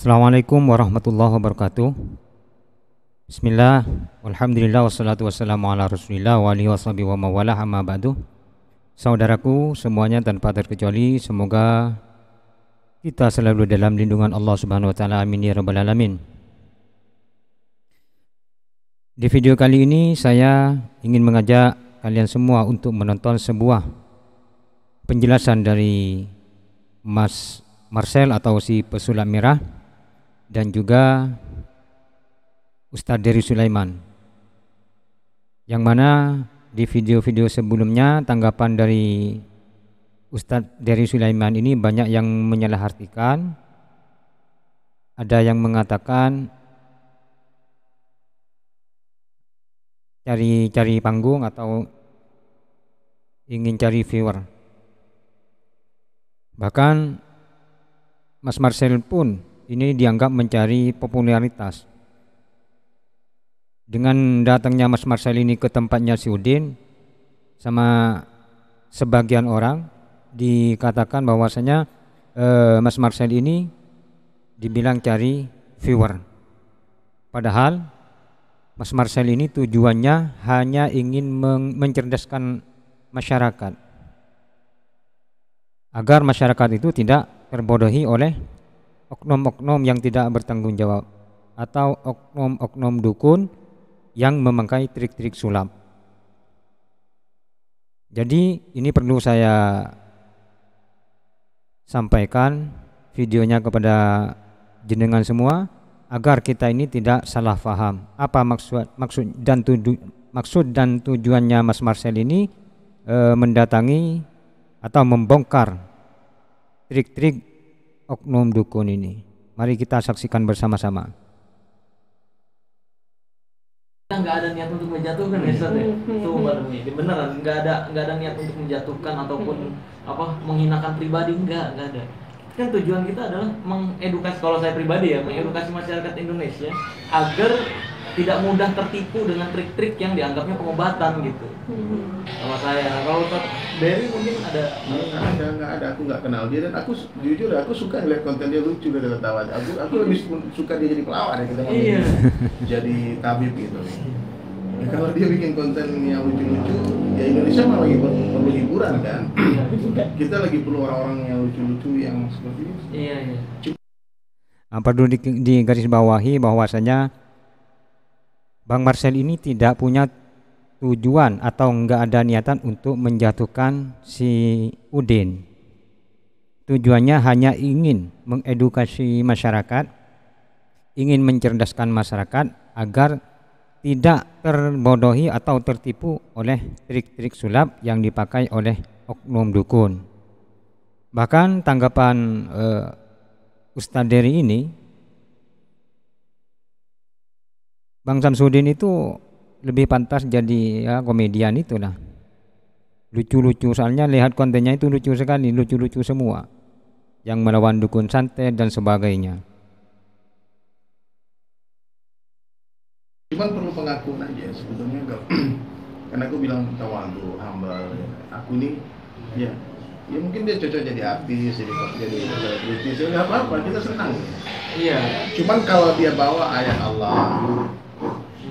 Assalamualaikum warahmatullahi wabarakatuh. Bismillah, walhamdulillah, wassalatu wassalamu ala rasulillah wa alihi washabihi wa mawalah, amma ba'du. Saudaraku semuanya tanpa terkecuali, semoga kita selalu dalam lindungan Allah subhanahu wa ta'ala, amin ya rabbal alamin. Di video kali ini saya ingin mengajak kalian semua untuk menonton sebuah penjelasan dari Mas Marcel atau si pesulap merah dan juga Ustadz Dery Sulaiman, yang mana di video-video sebelumnya tanggapan dari Ustadz Dery Sulaiman ini banyak yang menyalahartikan. Ada yang mengatakan cari panggung atau ingin cari viewer. Bahkan Mas Marcel pun ini dianggap mencari popularitas. Dengan datangnya Mas Marcel ini ke tempatnya si Udin, sama sebagian orang dikatakan bahwasanya Mas Marcel ini dibilang cari viewer. Padahal Mas Marcel ini tujuannya hanya ingin mencerdaskan masyarakat, agar masyarakat itu tidak terbodohi oleh oknum-oknum yang tidak bertanggung jawab atau oknum-oknum dukun yang memakai trik-trik sulap. Jadi ini perlu saya sampaikan videonya kepada jenengan semua agar kita ini tidak salah paham apa maksud dan tujuannya Mas Marcel ini mendatangi atau membongkar trik-trik oknum dukun ini. Mari kita saksikan bersama-sama. Nggak ada niat untuk menjatuhkan ya Ustaz ya. Itu beneran nggak ada niat untuk menjatuhkan ataupun menghinakan pribadi, nggak ada. Kan tujuan kita adalah mengedukasi, kalau saya pribadi ya, mengedukasi masyarakat Indonesia agar tidak mudah tertipu dengan trik-trik yang dianggapnya pengobatan gitu. Sama saya, kalau Ustaz Dery mungkin ada. Nggak ada, aku nggak kenal dia, dan aku jujur aku suka lihat konten dia, lucu dan ketawa. Aku lebih suka dia jadi pelawak ya, kita jadi tabib gitu. Ya, kalau dia bikin konten yang lucu-lucu, ya Indonesia mah lagi perlu hiburan kan. Kita lagi perlu orang-orang yang lucu-lucu yang seperti ini. Iya. Perlu digarisbawahi bahwasanya Bang Marcel ini tidak punya tujuan atau enggak ada niatan untuk menjatuhkan si Udin. Tujuannya hanya ingin mengedukasi masyarakat, ingin mencerdaskan masyarakat agar tidak terbodohi atau tertipu oleh trik-trik sulap yang dipakai oleh oknum dukun. Bahkan tanggapan Ustadz Dery ini, Bang Samsudin itu lebih pantas jadi komedian itulah. Lucu-lucu, soalnya lihat kontennya itu lucu sekali, lucu-lucu semua. Yang melawan dukun santet dan sebagainya. Cuman perlu pengakuan aja sebetulnya, karena aku bilang tawadu, humble. Aku ini ya mungkin dia cocok jadi artis, jadi selebritis, ya nggak apa-apa, kita senang. Iya. Cuman kalau dia bawa ayat Allah,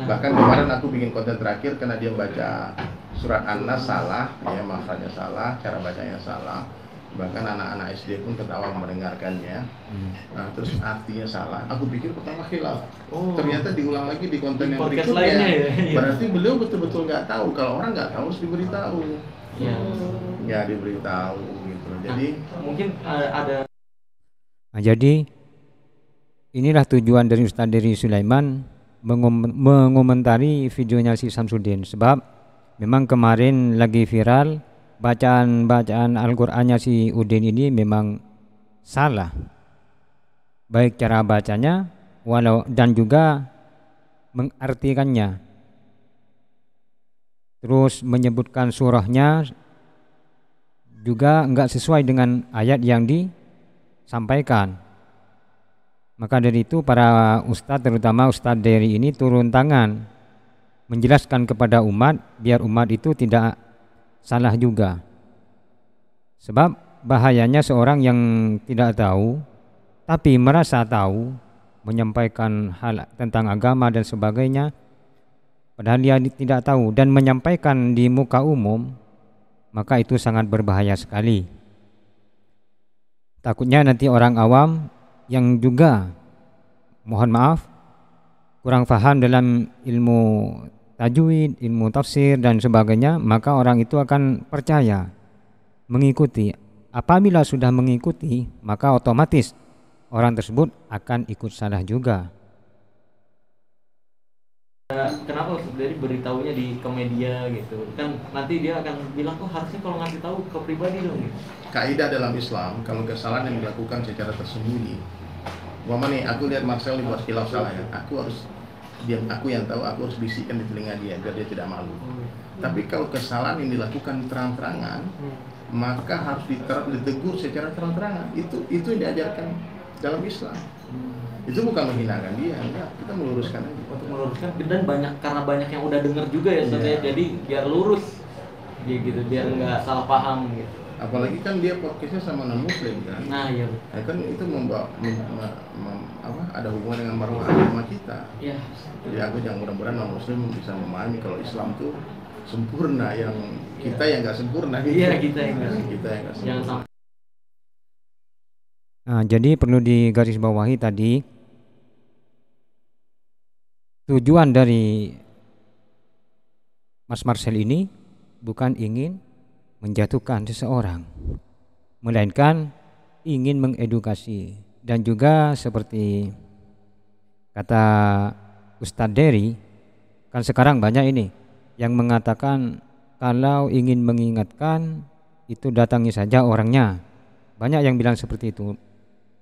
bahkan kemarin aku bikin konten terakhir karena dia baca surat An-Nas salah, ya maknanya salah, cara bacanya salah. Bahkan anak-anak SD pun ketawa mendengarkannya. Nah, terus artinya salah. Aku pikir pertama khilaf. Ternyata diulang lagi di konten yang berikutnya. Ya. Berarti beliau betul-betul nggak tahu. Kalau orang nggak tahu harus diberitahu. Ya diberitahu gitu. Jadi mungkin ada. Nah, jadi inilah tujuan dari Ustadz Dery Sulaiman mengomentari videonya si Samsudin, sebab memang kemarin lagi viral bacaan Al-Qur'annya si Udin ini memang salah, baik cara bacanya dan juga mengartikannya, terus menyebutkan surahnya juga enggak sesuai dengan ayat yang disampaikan. Maka dari itu para ustadz, terutama Ustadz Dery ini turun tangan menjelaskan kepada umat biar umat itu tidak salah juga. Sebab bahayanya seorang yang tidak tahu tapi merasa tahu, menyampaikan hal tentang agama dan sebagainya, padahal dia tidak tahu dan menyampaikan di muka umum, maka itu sangat berbahaya sekali. Takutnya nanti orang awam yang juga, mohon maaf, kurang paham dalam ilmu tajwid, ilmu tafsir dan sebagainya, maka orang itu akan percaya, mengikuti. Apabila sudah mengikuti, maka otomatis orang tersebut akan ikut salah juga. Kenapa dari beritahunya ke media gitu kan, nanti dia akan bilang kok harusnya kalau ngasih tahu ke pribadi dong gitu. Kaidah dalam Islam, kalau kesalahan yang dilakukan secara tersembunyi, nih aku lihat Marcel dibuat khilaf salah ya, aku harus diam, aku yang tahu, aku harus bisikkan di telinga dia biar dia tidak malu. Tapi kalau kesalahan yang dilakukan terang-terangan, maka harus ditegur secara terang-terangan. Itu yang diajarkan dalam Islam. Itu bukan menghinakan dia, enggak, kita meluruskan aja. Untuk meluruskan, dan karena banyak yang udah denger juga ya, jadi biar lurus gitu, biar nggak salah paham gitu. Apalagi kan dia podcastnya sama non muslim kan. Nah iya. Nah, kan itu ada hubungan dengan marwah agama kita. Iya. Jadi aku yang mudah-mudahan non muslim bisa memahami kalau Islam itu sempurna, yang kita yang nggak sempurna. Iya, kita yang nggak sempurna. Jangan sampai. Nah, jadi perlu digarisbawahi tadi, tujuan dari Mas Marcel ini bukan ingin menjatuhkan seseorang, melainkan ingin mengedukasi. Dan juga seperti kata Ustadz Dery, kan sekarang banyak ini yang mengatakan kalau ingin mengingatkan itu datangi saja orangnya. Banyak yang bilang seperti itu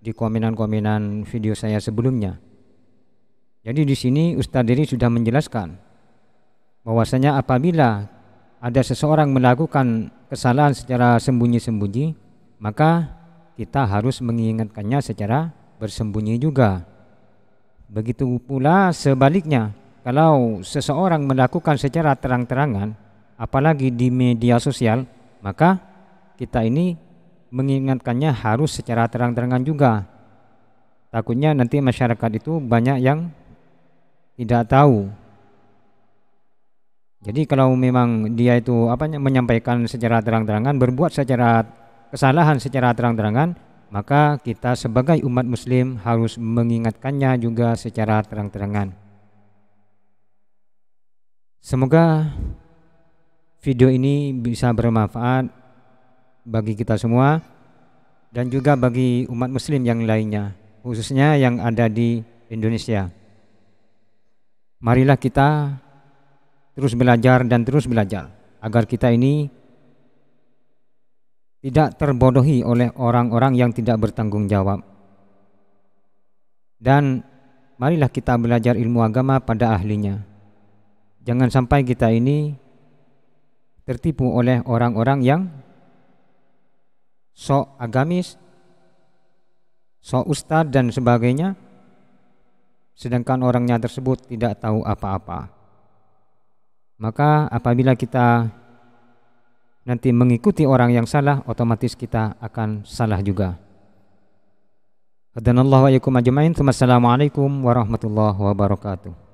di komenan-komenan video saya sebelumnya. Jadi di sini Ustadz Dery sudah menjelaskan bahwasanya apabila ada seseorang melakukan kesalahan secara sembunyi-sembunyi, maka kita harus mengingatkannya secara bersembunyi juga. Begitu pula sebaliknya, kalau seseorang melakukan secara terang-terangan, apalagi di media sosial, maka kita ini mengingatkannya harus secara terang-terangan juga. Takutnya nanti masyarakat itu banyak yang tidak tahu. Jadi kalau memang dia itu menyampaikan secara terang-terangan, berbuat secara kesalahan secara terang-terangan, maka kita sebagai umat muslim harus mengingatkannya juga secara terang-terangan. Semoga video ini bisa bermanfaat bagi kita semua dan juga bagi umat muslim yang lainnya, khususnya yang ada di Indonesia. Marilah kita terus belajar dan terus belajar agar kita ini tidak terbodohi oleh orang-orang yang tidak bertanggung jawab. Dan marilah kita belajar ilmu agama pada ahlinya. Jangan sampai kita ini tertipu oleh orang-orang yang sok agamis, sok ustadz dan sebagainya, sedangkan orangnya tersebut tidak tahu apa-apa. Maka apabila kita nanti mengikuti orang yang salah, otomatis kita akan salah juga. Hadanallahu wa iyyakum ajma'in. Assalamualaikum warahmatullahi wabarakatuh.